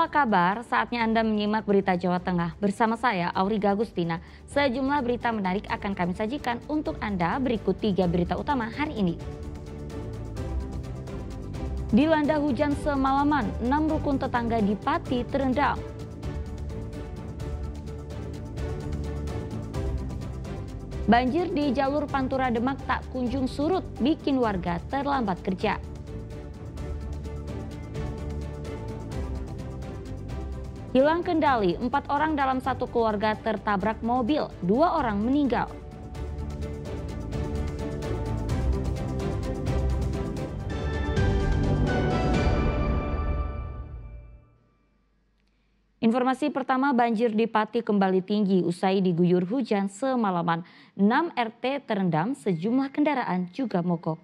Apa kabar? Saatnya Anda menyimak berita Jawa Tengah. Bersama saya, Auriga Agustina. Sejumlah berita menarik akan kami sajikan untuk Anda. Berikut 3 berita utama hari ini. Dilanda hujan semalaman, 6 rukun tetangga di Pati terendam. Banjir di jalur Pantura Demak tak kunjung surut, bikin warga terlambat kerja. Hilang kendali, 4 orang dalam satu keluarga tertabrak mobil, 2 orang meninggal. Informasi pertama, banjir di Pati kembali tinggi usai diguyur hujan semalaman. 6 RT terendam, sejumlah kendaraan juga mogok.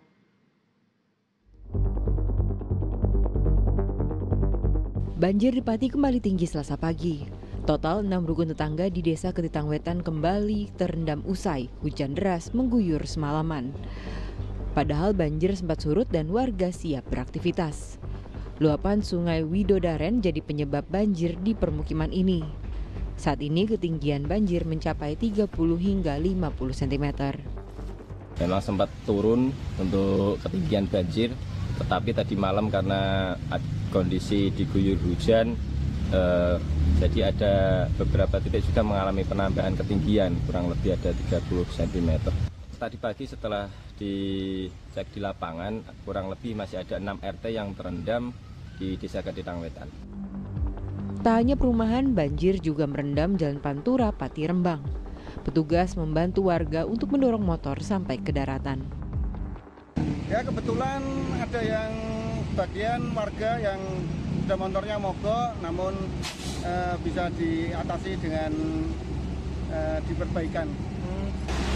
Banjir di Pati kembali tinggi Selasa pagi. Total 6 rukun tetangga di desa Ketitang Wetan kembali terendam usai hujan deras mengguyur semalaman. Padahal banjir sempat surut dan warga siap beraktivitas. Luapan sungai Widodaren jadi penyebab banjir di permukiman ini. Saat ini ketinggian banjir mencapai 30 hingga 50 cm. Memang sempat turun untuk ketinggian banjir, tetapi tadi malam karena kondisi diguyur hujan, jadi ada beberapa titik juga mengalami penambahan ketinggian, kurang lebih ada 30 cm. Tadi pagi setelah dicek di lapangan, kurang lebih masih ada 6 RT yang terendam di Desa Ketitang Wetan. Tak hanya perumahan, banjir juga merendam Jalan Pantura Pati Rembang. Petugas membantu warga untuk mendorong motor sampai ke daratan. Ya, kebetulan ada yang bagian warga yang sudah motornya mogok, namun bisa diatasi dengan diperbaikan.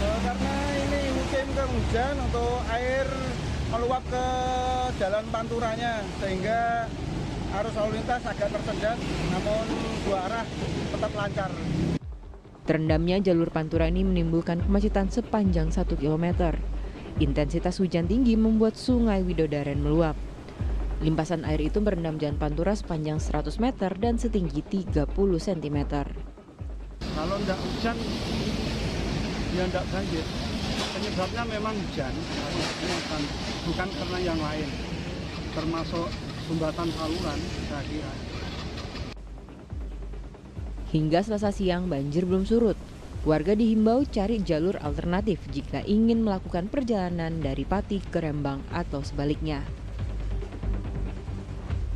Karena ini musim hujan, untuk air meluap ke jalan panturanya, sehingga arus lalu lintas agak tersendat, namun dua arah tetap lancar. Terendamnya jalur Pantura ini menimbulkan kemacetan sepanjang 1 km. Intensitas hujan tinggi membuat sungai Widodaren meluap. Limpasan air itu merendam jalan Pantura sepanjang 100 meter dan setinggi 30 cm. Kalau tidak hujan, ya tidak banjir. Penyebabnya memang hujan, bukan karena yang lain, termasuk sumbatan saluran, saya kira. Hingga Selasa siang banjir belum surut. Warga dihimbau cari jalur alternatif jika ingin melakukan perjalanan dari Pati ke Rembang atau sebaliknya.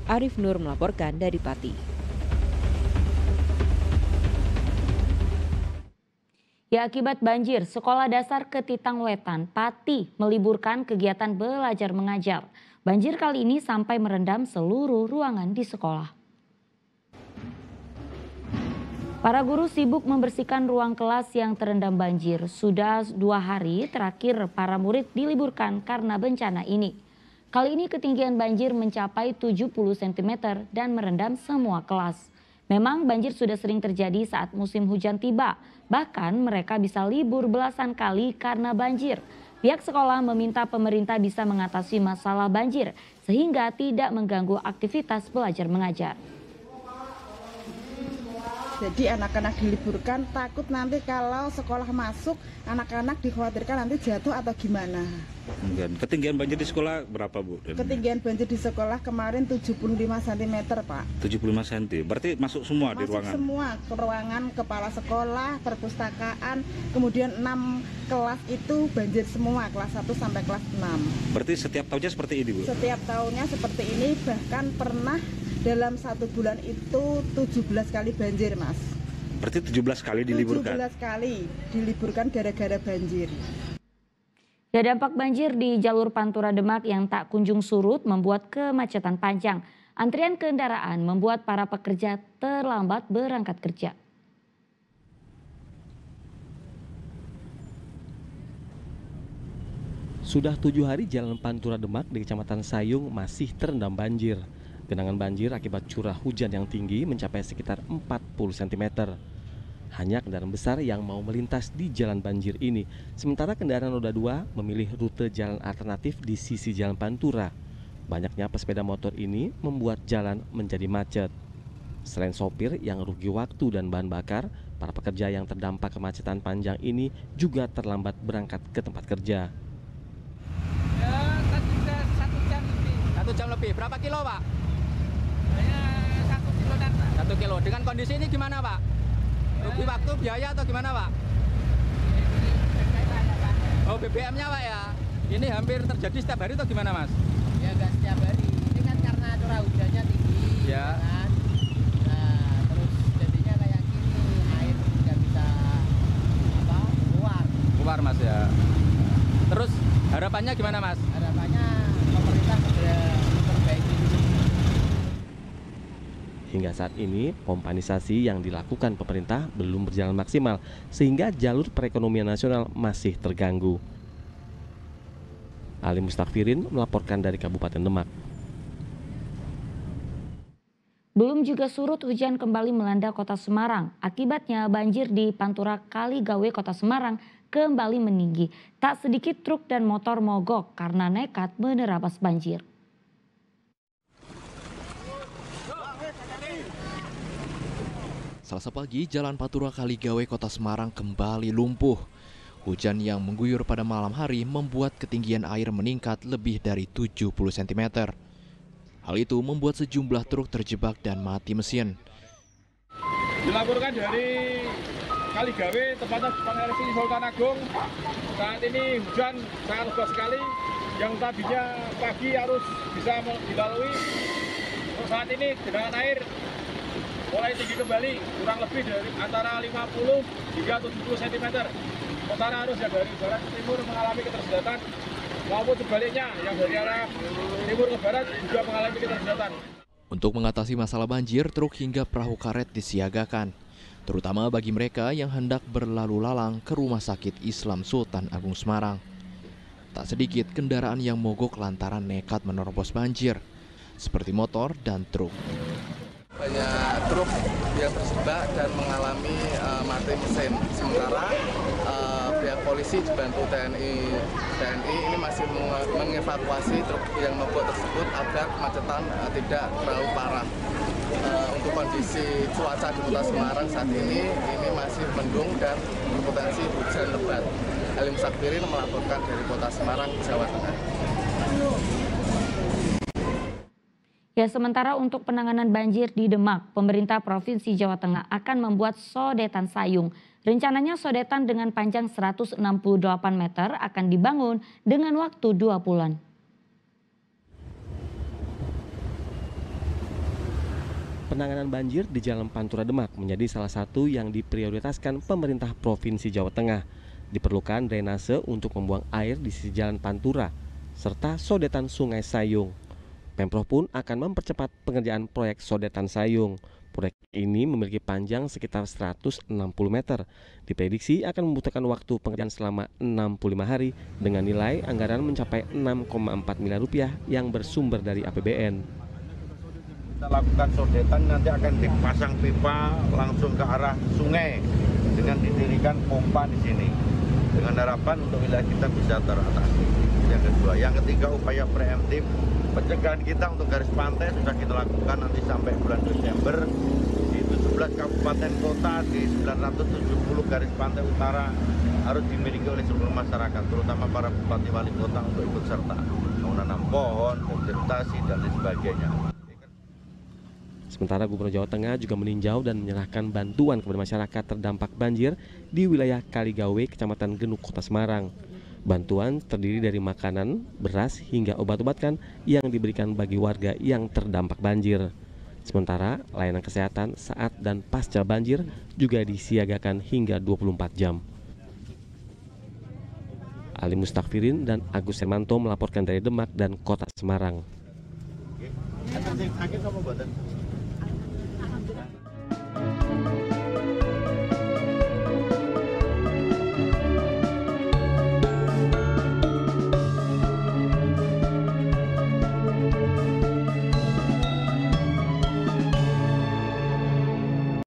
Arif Nur melaporkan dari Pati. Ya, akibat banjir, Sekolah Dasar Ketitang Wetan, Pati meliburkan kegiatan belajar mengajar. Banjir kali ini sampai merendam seluruh ruangan di sekolah. Para guru sibuk membersihkan ruang kelas yang terendam banjir. Sudah 2 hari terakhir para murid diliburkan karena bencana ini. Kali ini ketinggian banjir mencapai 70 cm dan merendam semua kelas. Memang banjir sudah sering terjadi saat musim hujan tiba. Bahkan mereka bisa libur belasan kali karena banjir. Pihak sekolah meminta pemerintah bisa mengatasi masalah banjir sehingga tidak mengganggu aktivitas belajar mengajar. Jadi anak-anak diliburkan, takut nanti kalau sekolah masuk, anak-anak dikhawatirkan nanti jatuh atau gimana. Ketinggian banjir di sekolah berapa, Bu? Ketinggian banjir di sekolah kemarin 75 cm, Pak. 75 cm, berarti masuk semua di ruangan? Masuk semua, ke ruangan kepala sekolah, perpustakaan, kemudian 6 kelas itu banjir semua, kelas 1 sampai kelas 6. Berarti setiap tahunnya seperti ini, Bu? Setiap tahunnya seperti ini, bahkan pernah dalam 1 bulan itu 17 kali banjir, Mas. Berarti 17 kali diliburkan? 17 kali diliburkan gara-gara banjir. Ya, dampak banjir di jalur Pantura Demak yang tak kunjung surut membuat kemacetan panjang. Antrian kendaraan membuat para pekerja terlambat berangkat kerja. Sudah 7 hari jalan Pantura Demak di Kecamatan Sayung masih terendam banjir. Genangan banjir akibat curah hujan yang tinggi mencapai sekitar 40 cm. Hanya kendaraan besar yang mau melintas di jalan banjir ini. Sementara kendaraan roda 2 memilih rute jalan alternatif di sisi jalan Pantura. Banyaknya pesepeda motor ini membuat jalan menjadi macet. Selain sopir yang rugi waktu dan bahan bakar, para pekerja yang terdampak kemacetan panjang ini juga terlambat berangkat ke tempat kerja. Ya, 1 jam lebih. 1 jam lebih. Berapa kilo, Pak? Ya, 1 kilo dan 1 kilo. Dengan kondisi ini gimana, Pak? Rugi waktu, biaya atau gimana, Pak? Oh, BBM-nya, Pak ya? Ini hampir terjadi setiap hari atau gimana, Mas? Ya, nggak setiap hari. Ini kan karena curah hujannya tinggi. Ya. Kan? Nah, terus jadinya kayak gini, air nggak bisa keluar. Keluar, Mas ya. Terus harapannya gimana, Mas? Harapannya pemerintah segera memperbaiki. Hingga saat ini, pompanisasi yang dilakukan pemerintah belum berjalan maksimal, sehingga jalur perekonomian nasional masih terganggu. Ali Mustakfirin melaporkan dari Kabupaten Demak. Belum juga surut, hujan kembali melanda Kota Semarang. Akibatnya banjir di Pantura Kaligawe Kota Semarang kembali meninggi. Tak sedikit truk dan motor mogok karena nekat menerabas banjir. Selasa pagi, Jalan Pantura Kaligawe Kota Semarang kembali lumpuh. Hujan yang mengguyur pada malam hari membuat ketinggian air meningkat lebih dari 70 cm. Hal itu membuat sejumlah truk terjebak dan mati mesin. Dilaporkan dari Kaligawe, tepatnya depan RSI Sultan Agung. Saat ini hujan sangat lebat sekali. Yang tadinya pagi harus bisa dilalui. Saat ini genangan air mulai tinggi kembali, kurang lebih dari antara 50 hingga 70 cm. Sementara arus yang dari barat ke timur mengalami ketersendatan, maupun sebaliknya yang dari arah timur ke barat juga mengalami ketersendatan. Untuk mengatasi masalah banjir, truk hingga perahu karet disiagakan, terutama bagi mereka yang hendak berlalu lalang ke Rumah Sakit Islam Sultan Agung Semarang. Tak sedikit kendaraan yang mogok lantaran nekat menerobos banjir, seperti motor dan truk. Banyak truk yang terjebak dan mengalami mati mesin. Sementara pihak polisi dibantu TNI ini masih mengevakuasi truk yang mogok tersebut agar kemacetan tidak terlalu parah. Untuk kondisi cuaca di Kota Semarang saat ini masih mendung dan berpotensi hujan lebat. Ali Mustakfirin melaporkan dari Kota Semarang, Jawa Tengah. Ya, sementara untuk penanganan banjir di Demak, pemerintah Provinsi Jawa Tengah akan membuat sodetan sayung. Rencananya sodetan dengan panjang 168 meter akan dibangun dengan waktu 2 bulan. Penanganan banjir di Jalan Pantura Demak menjadi salah satu yang diprioritaskan pemerintah Provinsi Jawa Tengah. Diperlukan drainase untuk membuang air di sisi Jalan Pantura, serta sodetan Sungai Sayung. Pemprov pun akan mempercepat pengerjaan proyek sodetan Sayung. Proyek ini memiliki panjang sekitar 160 meter. Diprediksi akan membutuhkan waktu pengerjaan selama 65 hari dengan nilai anggaran mencapai 6,4 miliar rupiah yang bersumber dari APBN. Kita lakukan sodetan, nanti akan dipasang pipa langsung ke arah sungai dengan didirikan pompa di sini. Dengan harapan untuk wilayah kita bisa teratasi. Yang kedua, yang ketiga upaya preemptif pencegahan kita untuk garis pantai sudah kita lakukan nanti sampai bulan Desember di 17 kabupaten kota di 970 garis pantai utara harus dimiliki oleh seluruh masyarakat, terutama para bupati wali kota untuk ikut serta menanam pohon, vegetasi dan lain sebagainya. Sementara Gubernur Jawa Tengah juga meninjau dan menyerahkan bantuan kepada masyarakat terdampak banjir di wilayah Kaligawe, Kecamatan Genuk, Kota Semarang. Bantuan terdiri dari makanan, beras, hingga obat-obatan yang diberikan bagi warga yang terdampak banjir. Sementara layanan kesehatan saat dan pasca banjir juga disiagakan hingga 24 jam. Ali Mustakfirin dan Agus Hermanto melaporkan dari Demak dan Kota Semarang.